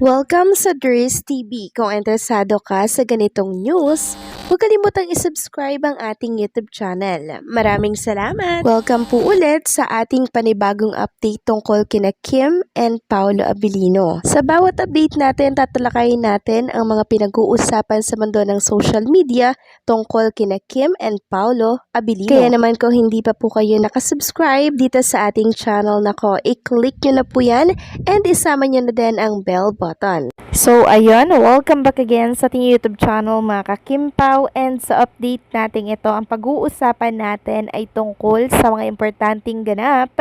Welcome sa Dries TV. Kung interesado ka sa ganitong news, huwag kalimutang isubscribe ang ating YouTube channel. Maraming salamat! Welcome po ulit sa ating panibagong update tungkol kina Kim and Paolo Abilino. Sa bawat update natin, tatalakayin natin ang mga pinag-uusapan sa mundo ng social media tungkol kina Kim and Paolo Abilino. Kaya naman kung hindi pa po kayo nakasubscribe dito sa ating channel nako, i-click nyo na po yan and isama nyo na din ang bell button. So ayun, welcome back again sa ating YouTube channel mga kakimpaw, and sa update natin ito, ang pag-uusapan natin ay tungkol sa mga importanteng ganap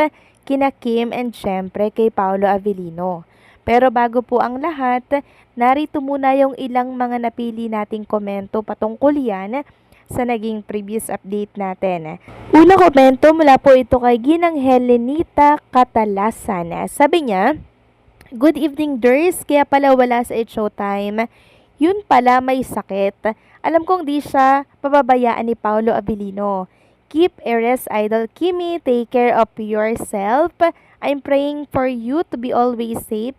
kina Kim and syempre kay Paolo Abilino. Pero bago po ang lahat, narito muna yung ilang mga napili nating komento patungkol yan sa naging previous update natin. Unang komento mula po ito kay Ginang Helenita Catalasan. Sabi niya, "Good evening, Ders. Kaya pala wala sa It's Showtime. Yun pala may sakit. Alam kong di siya pababayaan ni Paolo Abilino. Keep Eres Idol Kimi. Take care of yourself. I'm praying for you to be always safe.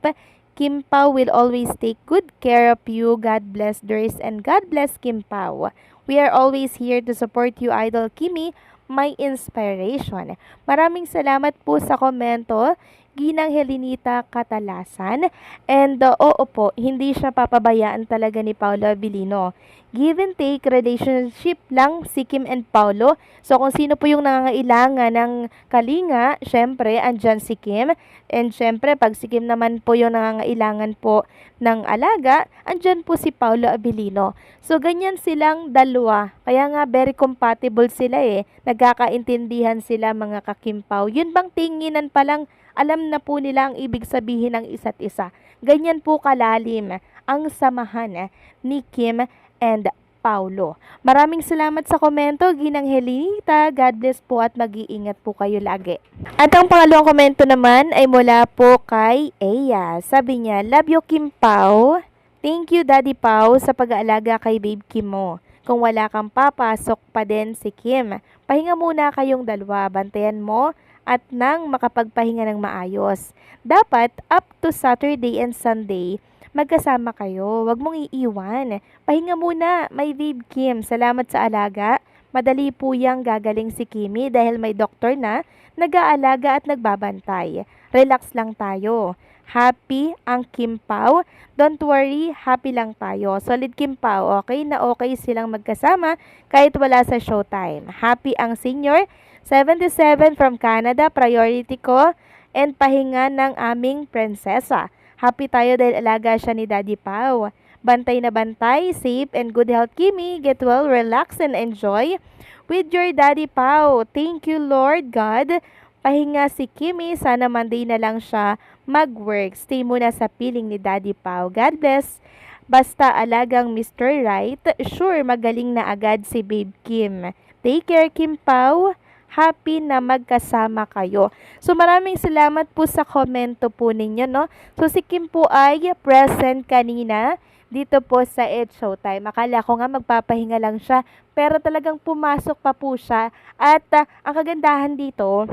Kim Pao will always take good care of you. God bless Ders and God bless Kim Pao. We are always here to support you, Idol Kimi. My inspiration." Maraming salamat po sa komento, Ginang Helenita Catalasan. And oo po, hindi siya papabayaan talaga ni Paolo Abilino. Give and take relationship lang si Kim and Paolo. So kung sino po yung nangangailangan ng kalinga, syempre andyan si Kim. And syempre pag si Kim naman po yung nangangailangan po ng alaga, andyan po si Paolo Abilino. So ganyan silang dalawa. Kaya nga very compatible sila Nagkakaintindihan sila mga kakimpaw. Yun bang tinginan pa lang, alam na po nila ang ibig sabihin ng isa't isa. Ganyan po kalalim ang samahan ni Kim and Paolo. Maraming salamat sa komento, Ginang Helenita. God bless po at mag-iingat po kayo lagi. At ang pangalawang komento naman ay mula po kay Eya. Sabi niya, "Love you, Kim Pao. Thank you, Daddy Pao, sa pag-aalaga kay Babe Kim mo. Kung wala kang papasok pa din si Kim. Pahinga muna kayong dalawa. Bantayan mo at nang makapagpahinga ng maayos. Dapat up to Saturday and Sunday, magkasama kayo. Huwag mong iiwan. Pahinga muna, may Babe Kim. Salamat sa alaga. Madali po yang gagaling si Kimi dahil may doktor na nag-aalaga at nagbabantay. Relax lang tayo. Happy ang Kim Pao. Don't worry, happy lang tayo. Solid Kim Pao, okay na okay silang magkasama kahit wala sa Showtime. Happy ang senior. 77 from Canada, priority ko, and pahinga ng aming prinsesa. Happy tayo dahil alaga siya ni Daddy Pao. Bantay na bantay, safe and good health, Kimi. Get well, relax, and enjoy with your Daddy Pao. Thank you, Lord God. Pahinga si Kimi, sana Monday na lang siya mag-work. Stay muna sa piling ni Daddy Pao. God bless. Basta alagang Mr. Right, sure magaling na agad si Babe Kim. Take care, Kim Pao. Happy na magkasama kayo." So maraming salamat po sa komento po ninyo, no? So si Kim po ay present kanina dito po sa It's Showtime. Akala ko nga magpapahinga lang siya, pero talagang pumasok pa po siya. At ang kagandahan dito,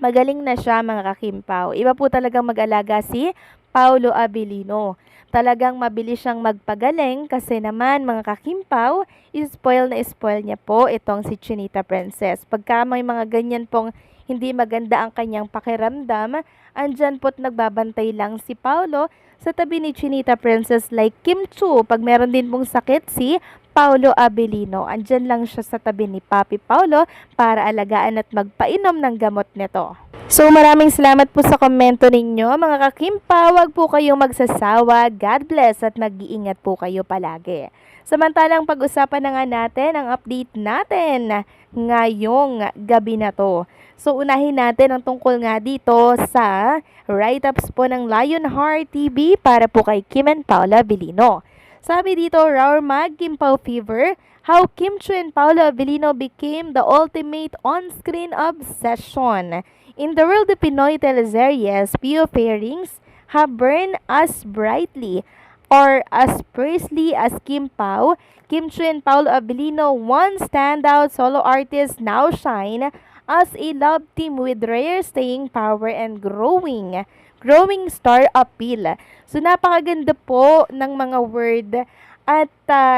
magaling na siya mga kakimpaw. Iba po talagang mag-alaga si Paolo Abilino. Talagang mabilis siyang magpagaling kasi naman mga kakimpaw, spoil na spoil niya po itong si Chinita Princess. Pagka may mga ganyan pong hindi maganda ang kanyang pakiramdam, andyan po't nagbabantay lang si Paolo sa tabi ni Chinita Princess like Kim Chu. Pag meron din pong sakit si Paolo Abilino, andyan lang siya sa tabi ni Papi Paolo para alagaan at magpainom ng gamot nito. So maraming salamat po sa komento ninyo mga kakimpa. Huwag po kayong magsasawa. God bless at mag-iingat po kayo palagi. Samantalang pag-usapan na nga natin ang update natin ngayong gabi na to. So unahin natin ang tungkol nga dito sa write-ups po ng Lionheart TV para po kay Kim and Paolo Abilino. Sabi dito, Roar Mag, Kim Pao Fever, how Kim Chu and Paolo Abilino became the ultimate on-screen obsession. In the world of Pinoy teleseries, few pairings have burned as brightly or as fiercely as Kim Pao. Kim Chu and Paolo Abilino, one standout solo artist, now shine as a love team with rare staying power and growing growing star appeal. So napakaganda po ng mga word at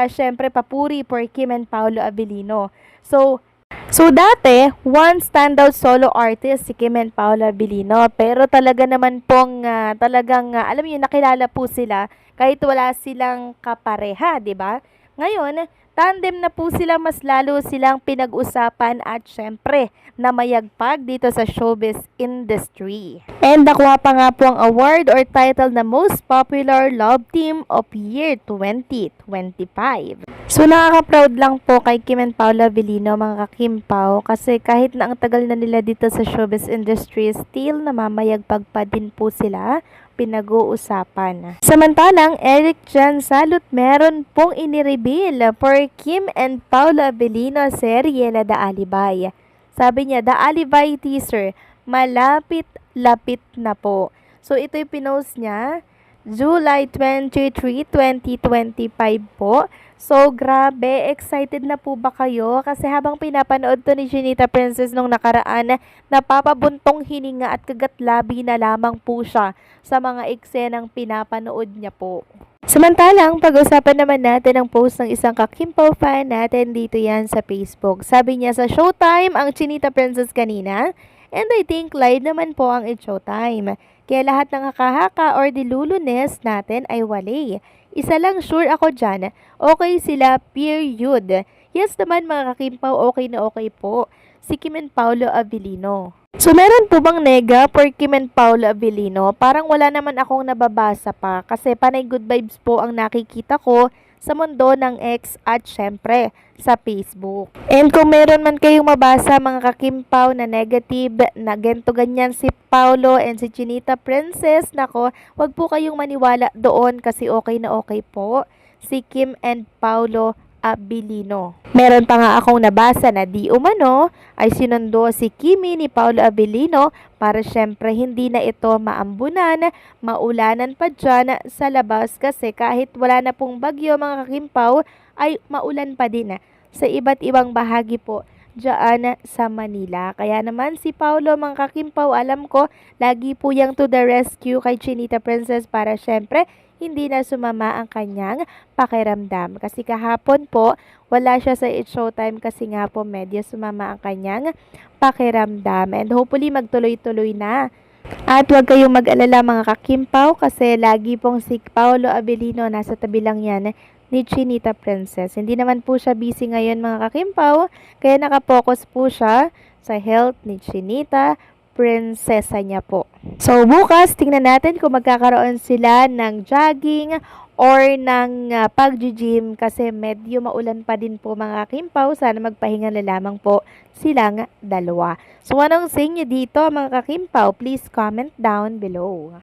syempre papuri for Kim and Paolo Abilino. So dati, one standout solo artist si Kim and Paolo Abilino, pero talaga naman pong talagang alam niyo nakilala po sila kahit wala silang kapareha, 'di ba? Ngayon, tandem na po sila, mas lalo silang pinag-usapan at syempre na mayagpag dito sa showbiz industry. And nakuha pa nga po ang award or title na Most Popular Love Team of Year 2025. So nakaka-proud lang po kay Kim and Paolo Abilino, mga kakimpaw, kasi kahit na ang tagal na nila dito sa showbiz industry, still namamayagpag pa din po sila, pinag-uusapan. Samantalang, Eric Jan Salot meron pong inireveal for Kim and Paolo Abilino serye na The Alibay. Sabi niya, The Alibay teaser, malapit-lapit na po. So ito'y pinost niya July 23, 2025 po. So, grabe, excited na po ba kayo? Kasi habang pinapanood to ni Chinita Princess nung nakaraan, napapabuntong hininga at kagatlabi na lamang po siya sa mga eksenang pinapanood niya po. Samantalang, pag-usapan naman natin ang post ng isang kakimpo fan natin dito yan sa Facebook. Sabi niya sa Showtime ang Chinita Princess kanina, and I think live naman po ang It's Showtime. Kaya lahat ng haka-haka or dilulunes natin ay wali. Isa lang sure ako dyan, okay sila, period. Yes naman mga kakimpaw, okay na okay po. Si Kim and Paolo Abilino. So meron po bang nega for Kim and Paolo Abilino? Parang wala naman akong nababasa pa kasi panay good vibes po ang nakikita ko sa mundo ng X at syempre sa Facebook. And kung meron man kayong mabasa mga kakimpaw na negative na ganito ganyan si Paolo and si Chinita Princess, nako, wag po kayong maniwala doon kasi okay na okay po si Kim and Paolo Abilino. Meron pa nga akong nabasa na di umano ay sinundo si Kimi ni Paolo Abilino para syempre hindi na ito maambunan, maulanan pa dyan sa labas kasi kahit wala na pong bagyo mga kakimpaw ay maulan pa din sa iba't ibang bahagi po dyan sa Manila. Kaya naman si Paolo mga kakimpaw, alam ko lagi po yang to the rescue kay Chinita Princess para syempre hindi na sumama ang kanyang pakiramdam. Kasi kahapon po, wala siya sa It's Showtime kasi nga po medyo sumama ang kanyang pakiramdam. And hopefully magtuloy-tuloy na. At huwag kayong mag-alala mga kakimpaw kasi lagi pong si Paolo Abilino nasa tabi lang yan ni Chinita Princess. Hindi naman po siya busy ngayon mga kakimpaw, kaya nakapokus po siya sa health ni Chinita Prinsesa niya po. So, bukas, tingnan natin kung magkakaroon sila ng jogging or ng pag-gym kasi medyo maulan pa din po mga kakimpaw. Sana magpahinga na lamang po silang dalawa. So, anong sa inyo dito mga kakimpaw? Please comment down below.